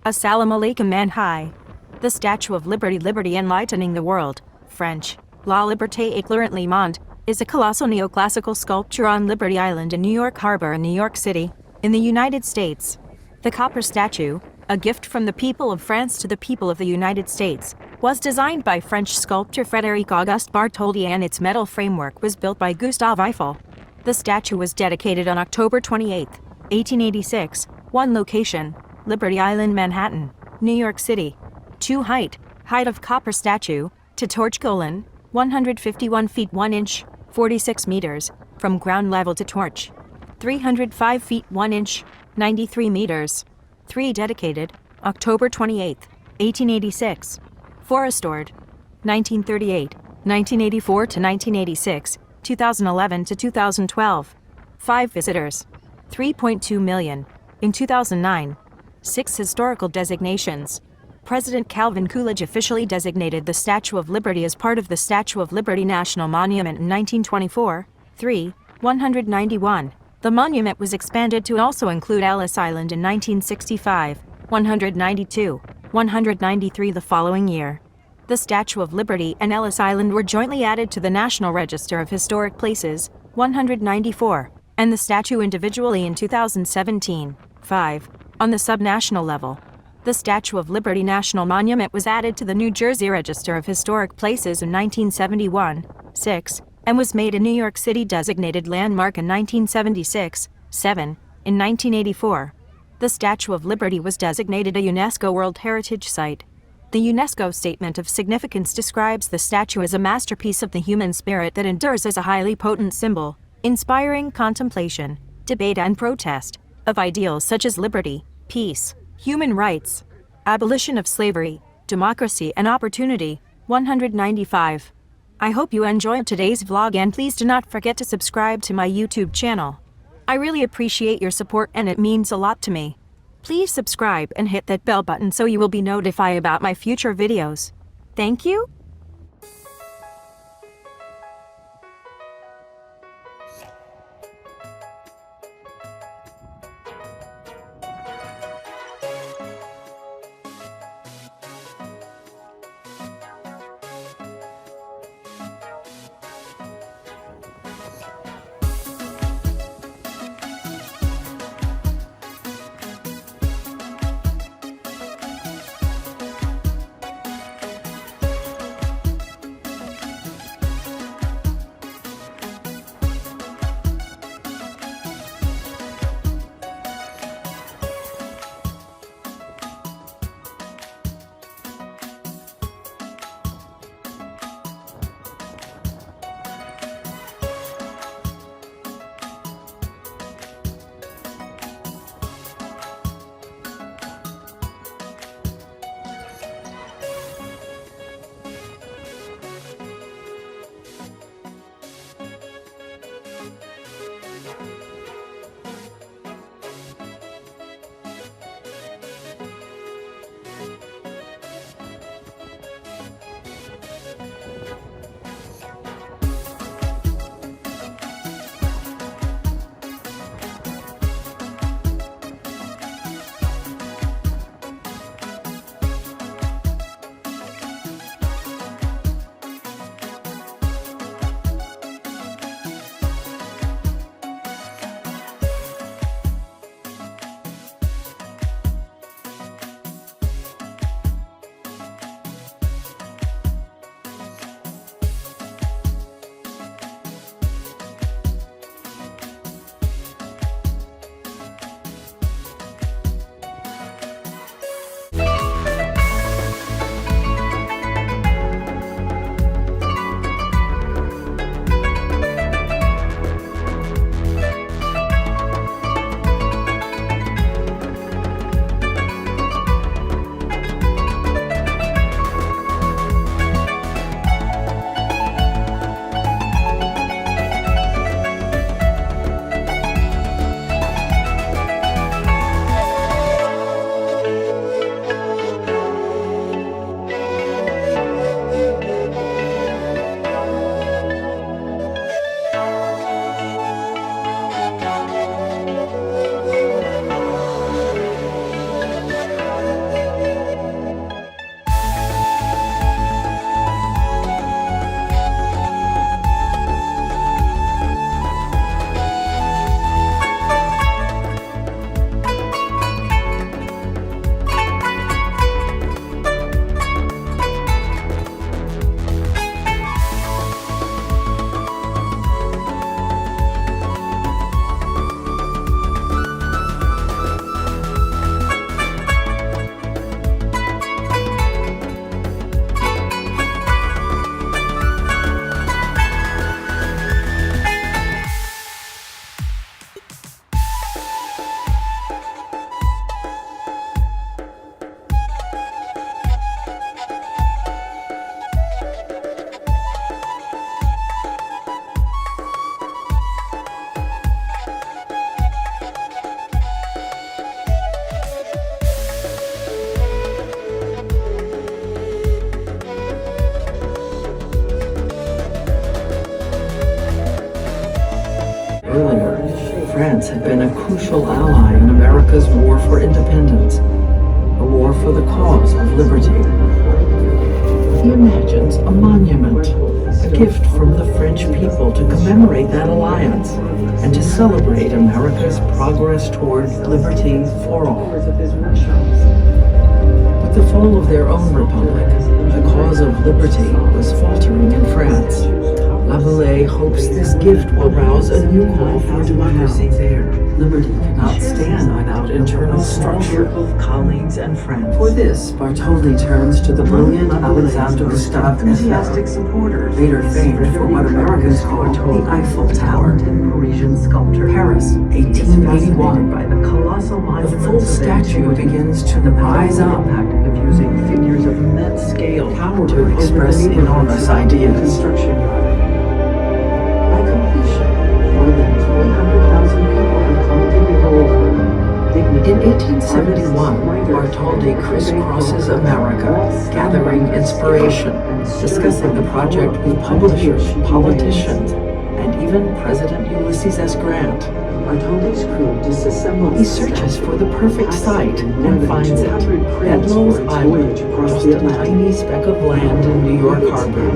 Assalamu alaikum man hi. The Statue of Liberty, Liberty enlightening the world, French, La Liberté, éclairant le monde, is a colossal neoclassical sculpture on Liberty Island in New York Harbor in New York City, in the United States. The copper statue, a gift from the people of France to the people of the United States, was designed by French sculptor Frédéric Auguste Bartholdi, and its metal framework was built by Gustave Eiffel. The statue was dedicated on October 28, 1886, one location, Liberty Island, Manhattan, New York City. 2 height of copper statue, to torch colon, 151 feet 1 inch, 46 meters, from ground level to torch. 305 feet 1 inch, 93 meters. 3 dedicated, October 28, 1886. 4 restored, 1938, 1984 to 1986, 2011 to 2012. 5 visitors, 3.2 million, in 2009. 6 historical designations. President Calvin Coolidge officially designated the Statue of Liberty as part of the Statue of Liberty National Monument in 1924. 3. 191. The monument was expanded to also include Ellis Island in 1965. 192. 193 the following year. The Statue of Liberty and Ellis Island were jointly added to the National Register of Historic Places. 194. And the statue individually in 2017. 5. On the subnational level, the Statue of Liberty National Monument was added to the New Jersey Register of Historic Places in 1971. 6. And was made a New York City designated landmark in 1976. 7. In 1984. The Statue of Liberty was designated a UNESCO World Heritage Site. The UNESCO Statement of Significance describes the statue as a masterpiece of the human spirit that endures as a highly potent symbol, inspiring contemplation, debate and protest, of ideals such as liberty, peace, human rights, abolition of slavery, democracy and opportunity. 195. I hope you enjoyed today's vlog, and please do not forget to subscribe to my YouTube channel. I really appreciate your support and it means a lot to me. Please subscribe and hit that bell button so you will be notified about my future videos. Thank you. France had been a crucial ally in America's war for independence, a war for the cause of liberty. He imagines a monument, a gift from the French people to commemorate that alliance and to celebrate America's progress toward liberty for all. With the fall of their own republic, the cause of liberty was faltering in France. Laboulaye hopes this gift will rouse a new call for democracy there. Liberty cannot stand without internal structure of colleagues and friends. For this, Bartholdi turns to the brilliant Alexander Gustave Eiffel, supporters, later famed for what Americans call the Eiffel Tower. Parisian sculptor, Paris, 1881. By the colossal monument, the full statue begins to rise up, of using figures of immense scale to express enormous ideas. Construction yard. By completion, more than 300,000 people have come to behold her. In 1871, Bartholdi crisscrosses America, gathering inspiration, discussing the project with publishers, politicians, and even President Ulysses S. Grant. Bartholdi's crew disassembles. He searches for the perfect site and finds it. Bedloe's Island, just a tiny speck of land in New York Harbor.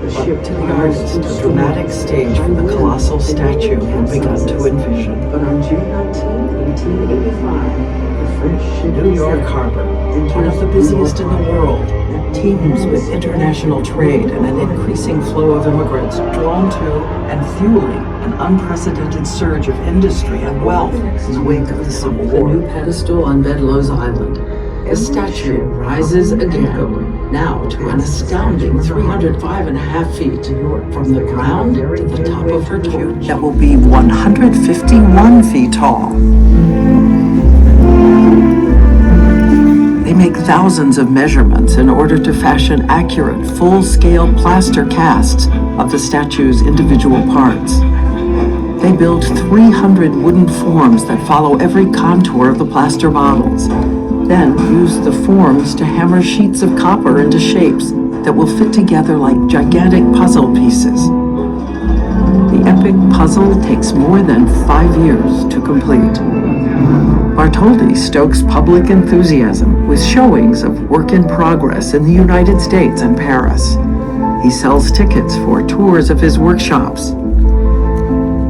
But to the artist, a dramatic stage for the colossal statue had begun to envision. But on June 19, 1885, the French ship New York Harbor, one of the busiest in the world, teems with international trade and an increasing flow of immigrants drawn to and fueling an unprecedented surge of industry and wealth in the wake of the Civil War. The new pedestal on Bedloe's Island. The statue rises again, now to an astounding 305.5 feet from the ground to the top of her torch. That will be 151 feet tall. They make thousands of measurements in order to fashion accurate, full-scale plaster casts of the statue's individual parts. They build 300 wooden forms that follow every contour of the plaster models, then use the forms to hammer sheets of copper into shapes that will fit together like gigantic puzzle pieces. The epic puzzle takes more than 5 years to complete. Bartholdi stokes public enthusiasm with showings of work in progress in the United States and Paris. He sells tickets for tours of his workshops.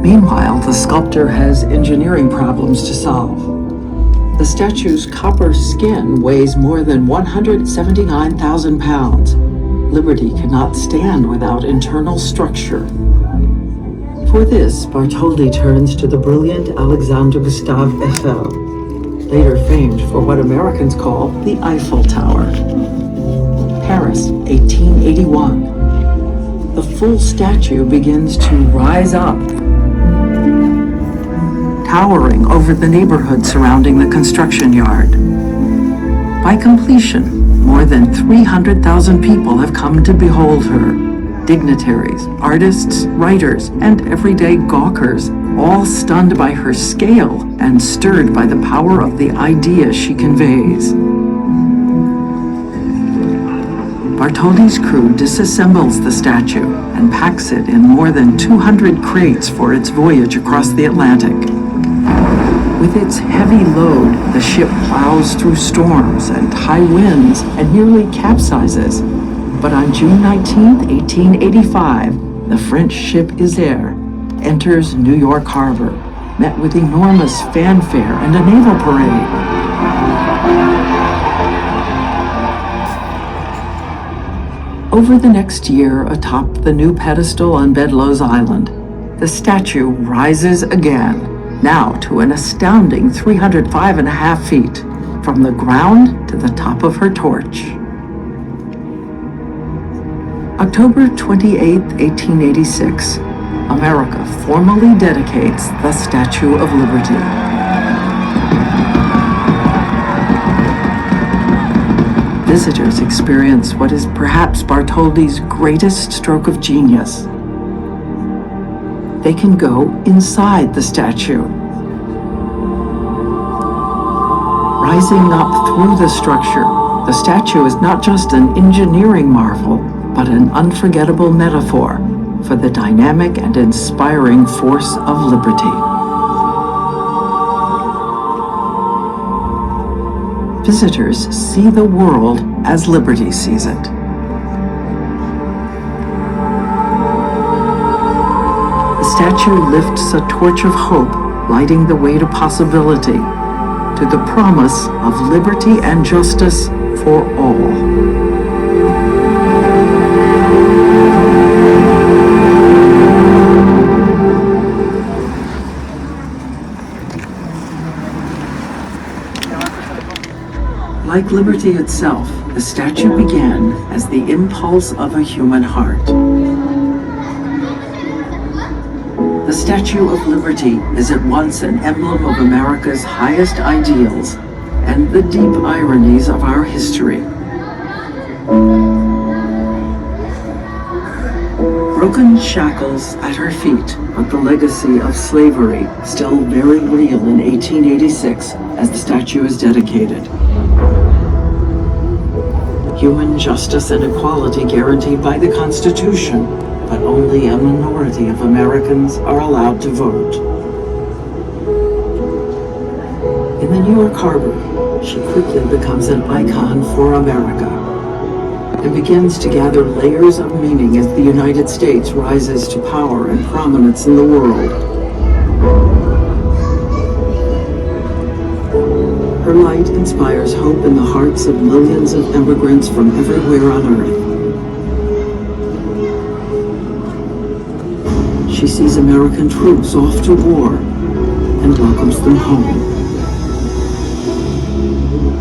Meanwhile, the sculptor has engineering problems to solve. The statue's copper skin weighs more than 179,000 pounds. Liberty cannot stand without internal structure. For this, Bartholdi turns to the brilliant Alexander Gustave Eiffel, later famed for what Americans call the Eiffel Tower. Paris, 1881. The full statue begins to rise up, towering over the neighborhood surrounding the construction yard. By completion, more than 300,000 people have come to behold her. Dignitaries, artists, writers, and everyday gawkers, all stunned by her scale and stirred by the power of the ideas she conveys. Bartholdi's crew disassembles the statue and packs it in more than 200 crates for its voyage across the Atlantic. With its heavy load, the ship plows through storms and high winds and nearly capsizes. But on June 19, 1885, the French ship Isère enters New York Harbor, met with enormous fanfare and a naval parade. Over the next year, atop the new pedestal on Bedloe's Island, the statue rises again, now to an astounding 305.5 feet, from the ground to the top of her torch. October 28, 1886, America formally dedicates the Statue of Liberty. Visitors experience what is perhaps Bartholdi's greatest stroke of genius. They can go inside the statue. Rising up through the structure, the statue is not just an engineering marvel, but an unforgettable metaphor for the dynamic and inspiring force of liberty. visitors see the world as Liberty sees it. The statue lifts a torch of hope, lighting the way to possibility, to the promise of liberty and justice for all. Like liberty itself, the statue began as the impulse of a human heart. The Statue of Liberty is at once an emblem of America's highest ideals and the deep ironies of our history. Broken shackles at her feet, but the legacy of slavery still very real in 1886 as the statue is dedicated. Human justice and equality guaranteed by the Constitution, but only a minority of Americans are allowed to vote. In the New York Harbor, she quickly becomes an icon for America and begins to gather layers of meaning as the United States rises to power and prominence in the world. Her light inspires hope in the hearts of millions of immigrants from everywhere on earth. She sees American troops off to war and welcomes them home.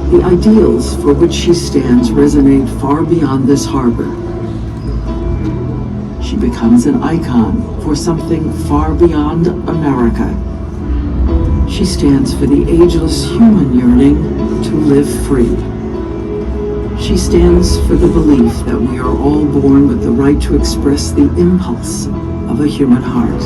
The ideals for which she stands resonate far beyond this harbor. She becomes an icon for something far beyond America. She stands for the ageless human yearning to live free. She stands for the belief that we are all born with the right to express the impulse of a human heart.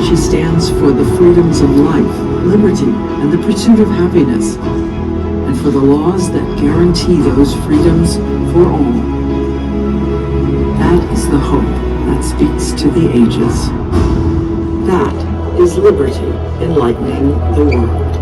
She stands for the freedoms of life, liberty, and the pursuit of happiness, and for the laws that guarantee those freedoms for all. That is the hope that speaks to the ages. That is liberty enlightening the world.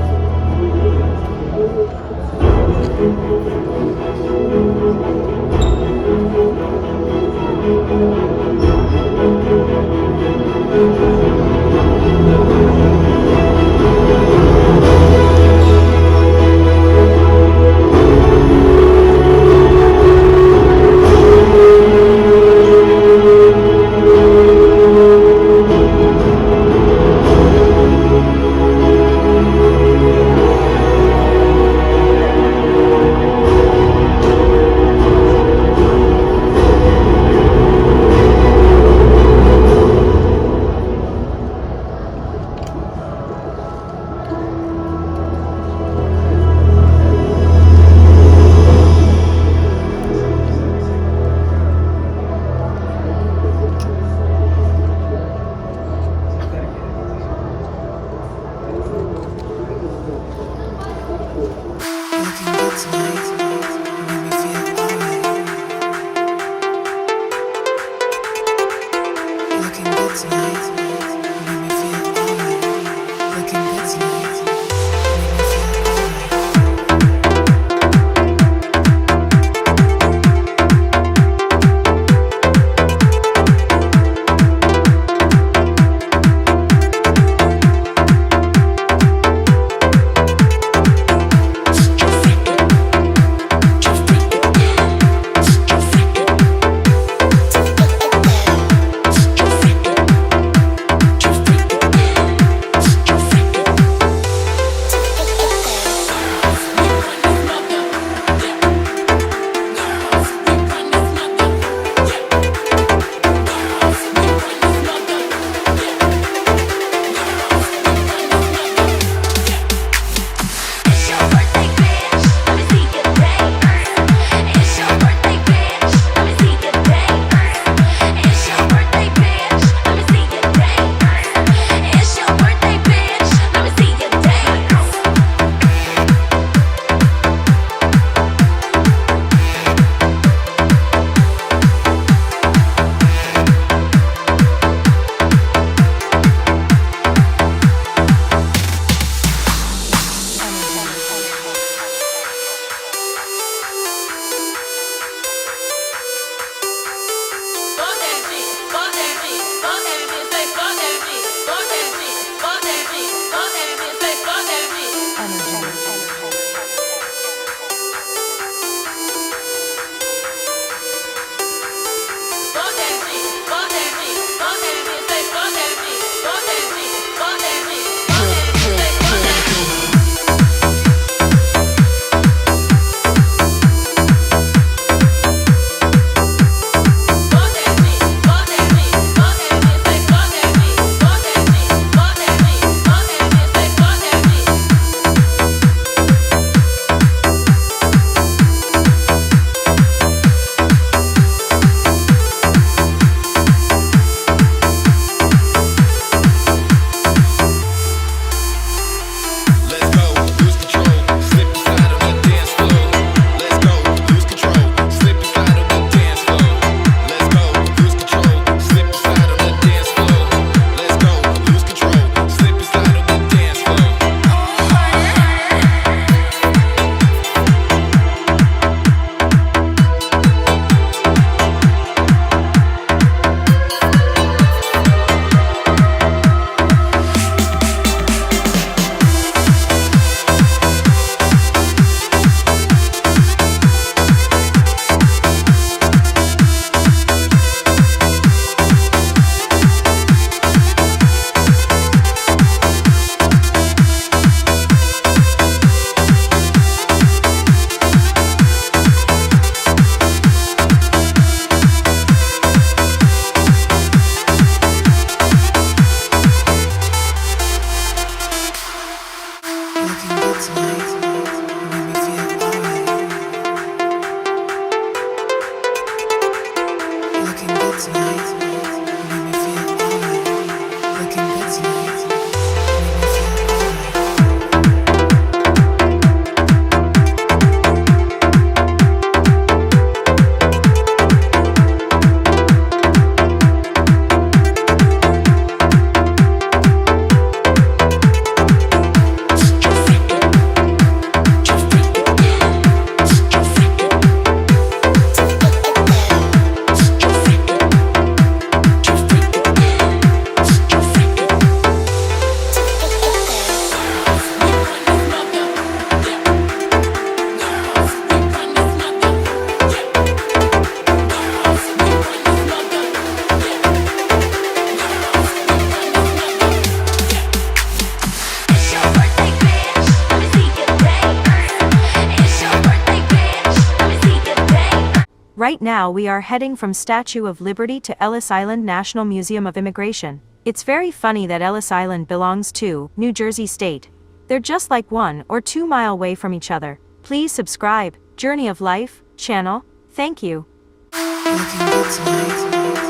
Right now we are heading from Statue of Liberty to Ellis Island National Museum of Immigration. It's very funny that Ellis Island belongs to New Jersey State. They're just like 1 or 2 miles away from each other. Please subscribe, Journey of Life channel. Thank you. Looking good tonight.